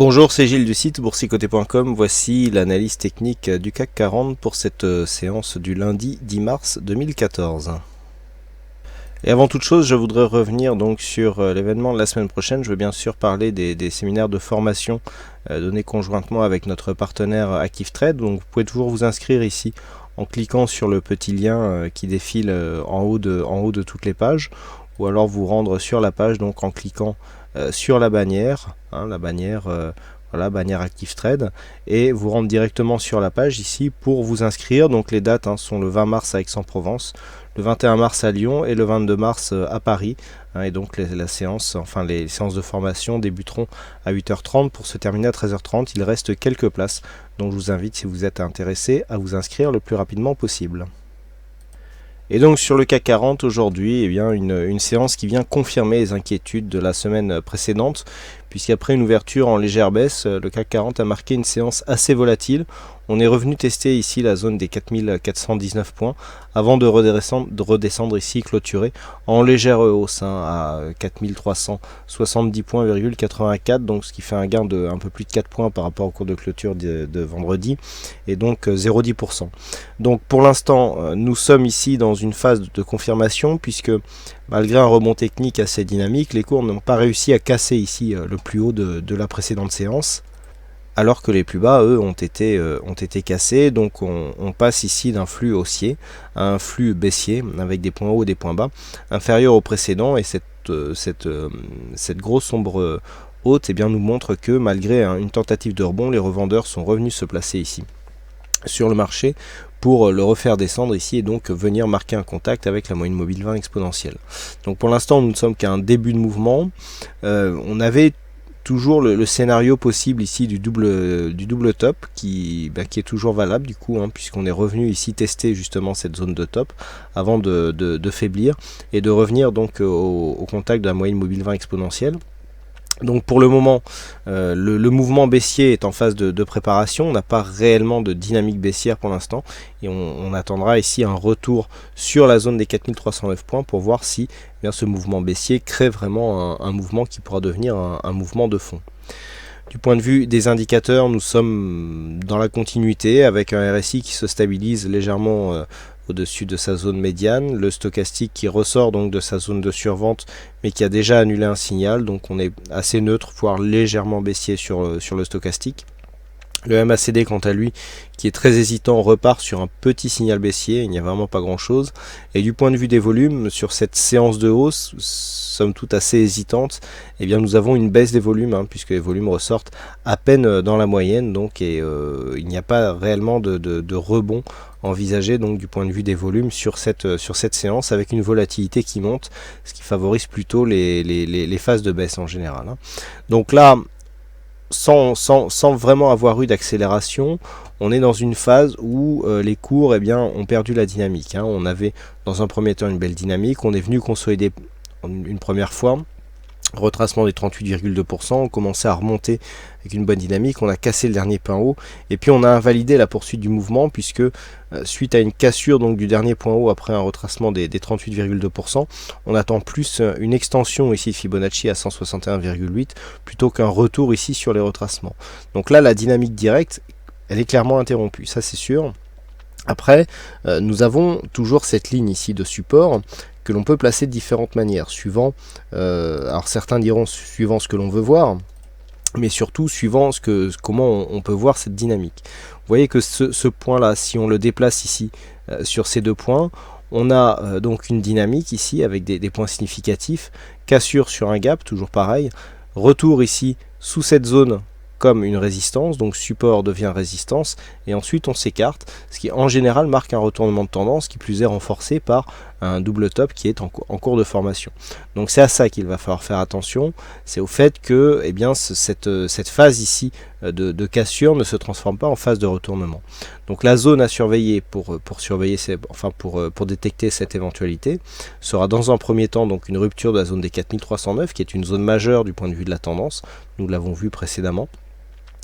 Bonjour, c'est Gilles du site boursicoté.com. Voici l'analyse technique du CAC 40 pour cette séance du lundi 10 mars 2014. Et avant toute chose, je voudrais revenir donc sur l'événement de la semaine prochaine. Je veux bien sûr parler des séminaires de formation donnés conjointement avec notre partenaire ActiveTrade. Donc vous pouvez toujours vous inscrire ici en cliquant sur le petit lien qui défile en haut de toutes les pages, ou alors vous rendre sur la page donc en cliquant sur la bannière, voilà, bannière ActiveTrade, et vous rendre directement sur la page ici pour vous inscrire. Donc les dates sont le 20 mars à Aix-en-Provence, le 21 mars à Lyon et le 22 mars à Paris. Et donc les séances de formation débuteront à 8h30 pour se terminer à 13h30. Il reste quelques places, donc je vous invite, si vous êtes intéressé, à vous inscrire le plus rapidement possible. Et donc sur le CAC 40 aujourd'hui, une séance qui vient confirmer les inquiétudes de la semaine précédente, puisqu'après une ouverture en légère baisse, le CAC 40 a marqué une séance assez volatile. On est revenu tester ici la zone des 4419 points avant de redescendre ici, clôturer en légère hausse à 4370 points,84, donc ce qui fait un gain de un peu plus de 4 points par rapport au cours de clôture de vendredi, et donc 0,10%. Donc pour l'instant, nous sommes ici dans une phase de confirmation, puisque malgré un rebond technique assez dynamique, les cours n'ont pas réussi à casser ici le plus haut de la précédente séance, alors que les plus bas, eux, ont été cassés. Donc on passe ici d'un flux haussier à un flux baissier, avec des points hauts et des points bas inférieurs au précédent, et cette grosse ombre haute nous montre que malgré une tentative de rebond, les revendeurs sont revenus se placer ici sur le marché pour le refaire descendre ici et donc venir marquer un contact avec la moyenne mobile 20 exponentielle. Donc pour l'instant, nous ne sommes qu'à un début de mouvement. On avait toujours le scénario possible ici du double top qui est toujours valable du coup, puisqu'on est revenu ici tester justement cette zone de top avant de faiblir et de revenir donc au contact de la moyenne mobile 20 exponentielle. Donc pour le moment, le mouvement baissier est en phase de préparation. On n'a pas réellement de dynamique baissière pour l'instant, et on attendra ici un retour sur la zone des 4309 points pour voir si ce mouvement baissier crée vraiment un mouvement qui pourra devenir un mouvement de fond. Du point de vue des indicateurs, nous sommes dans la continuité avec un RSI qui se stabilise légèrement au-dessus de sa zone médiane, le stochastique qui ressort donc de sa zone de survente mais qui a déjà annulé un signal, donc on est assez neutre, voire légèrement baissier sur le stochastique. Le MACD quant à lui, qui est très hésitant, repart sur un petit signal baissier, il n'y a vraiment pas grand chose. Et du point de vue des volumes, sur cette séance de hausse, somme toute assez hésitante, nous avons une baisse des volumes, puisque les volumes ressortent à peine dans la moyenne, donc il n'y a pas réellement de rebond envisagé donc du point de vue des volumes sur cette séance, avec une volatilité qui monte, ce qui favorise plutôt les phases de baisse en général. Donc là, sans vraiment avoir eu d'accélération, on est dans une phase où les cours ont perdu la dynamique. On avait dans un premier temps une belle dynamique, on est venu consolider une première fois, retracement des 38,2%, on commençait à remonter avec une bonne dynamique, on a cassé le dernier point haut, et puis on a invalidé la poursuite du mouvement, puisque suite à une cassure donc du dernier point haut après un retracement des 38,2%, on attend plus une extension ici de Fibonacci à 161,8 plutôt qu'un retour ici sur les retracements. Donc là, la dynamique directe, elle est clairement interrompue, ça c'est sûr. Après, nous avons toujours cette ligne ici de support que l'on peut placer de différentes manières, suivant, alors certains diront suivant ce que l'on veut voir, mais surtout suivant comment on peut voir cette dynamique. Vous voyez que ce point-là, si on le déplace ici sur ces deux points, on a donc une dynamique ici avec des points significatifs, cassure sur un gap, toujours pareil, retour ici sous cette zone comme une résistance, donc support devient résistance, et ensuite on s'écarte, ce qui en général marque un retournement de tendance, qui plus est renforcé par un double top qui est en cours de formation. Donc c'est à ça qu'il va falloir faire attention, c'est au fait que cette phase ici de cassure ne se transforme pas en phase de retournement. Donc la zone à surveiller pour détecter cette éventualité sera dans un premier temps donc une rupture de la zone des 4309, qui est une zone majeure du point de vue de la tendance, nous l'avons vu précédemment.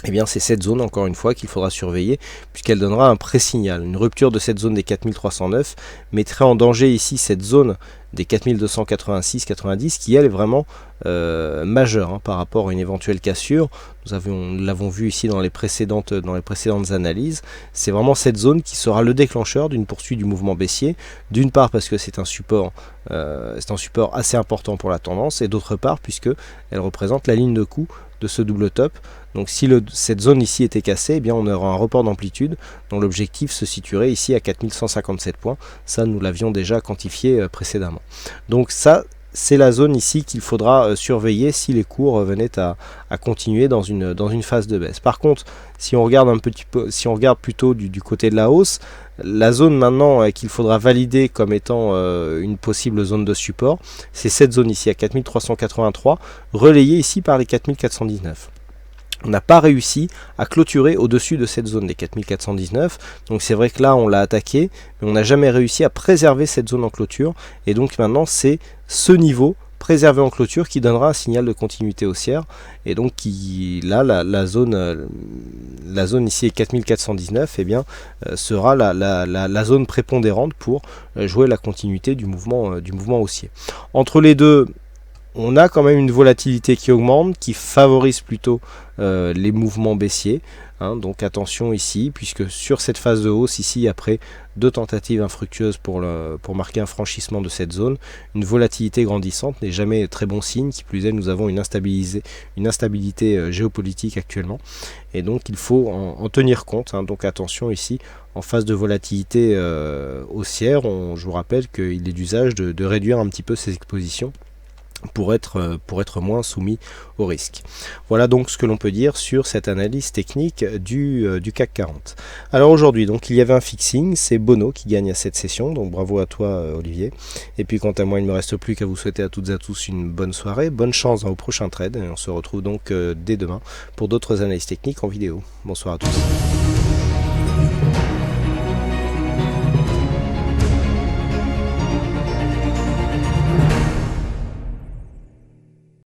eh bien c'est cette zone encore une fois qu'il faudra surveiller puisqu'elle donnera un pré-signal. Une rupture de cette zone des 4309 mettrait en danger ici cette zone des 4286-90 qui elle est vraiment majeure par rapport à une éventuelle cassure. Nous l'avons vu ici dans les précédentes analyses. C'est vraiment cette zone qui sera le déclencheur d'une poursuite du mouvement baissier. D'une part parce que c'est un support assez important pour la tendance, et d'autre part puisque elle représente la ligne de coup de ce double top. Donc si cette zone ici était cassée, eh bien on aura un report d'amplitude dont l'objectif se situerait ici à 4157 points. Ça, nous l'avions déjà quantifié précédemment. Donc ça, c'est la zone ici qu'il faudra surveiller si les cours venaient à continuer dans une phase de baisse. Par contre, si on regarde plutôt du côté de la hausse, la zone maintenant qu'il faudra valider comme étant une possible zone de support, c'est cette zone ici à 4383, relayée ici par les 4419. On n'a pas réussi à clôturer au-dessus de cette zone des 4419, donc c'est vrai que là on l'a attaqué, mais on n'a jamais réussi à préserver cette zone en clôture, et donc maintenant c'est ce niveau préservé en clôture qui donnera un signal de continuité haussière, et donc la zone ici est 4419, eh bien sera la zone prépondérante pour jouer la continuité du mouvement haussier. Entre les deux, on a quand même une volatilité qui augmente, qui favorise plutôt les mouvements baissiers. Donc attention ici, puisque sur cette phase de hausse, ici, après 2 tentatives infructueuses pour marquer un franchissement de cette zone, une volatilité grandissante n'est jamais très bon signe. Qui plus est, nous avons une instabilité géopolitique actuellement. Et donc il faut en tenir compte. Donc attention ici, en phase de volatilité haussière, je vous rappelle qu'il est d'usage de réduire un petit peu ses expositions pour être moins soumis au risque. Voilà donc ce que l'on peut dire sur cette analyse technique du CAC 40. Alors aujourd'hui, donc il y avait un fixing, c'est Bono qui gagne à cette session, donc bravo à toi Olivier. Et puis quant à moi, il ne me reste plus qu'à vous souhaiter à toutes et à tous une bonne soirée, bonne chance au prochain trade, et on se retrouve donc dès demain pour d'autres analyses techniques en vidéo. Bonsoir à tous.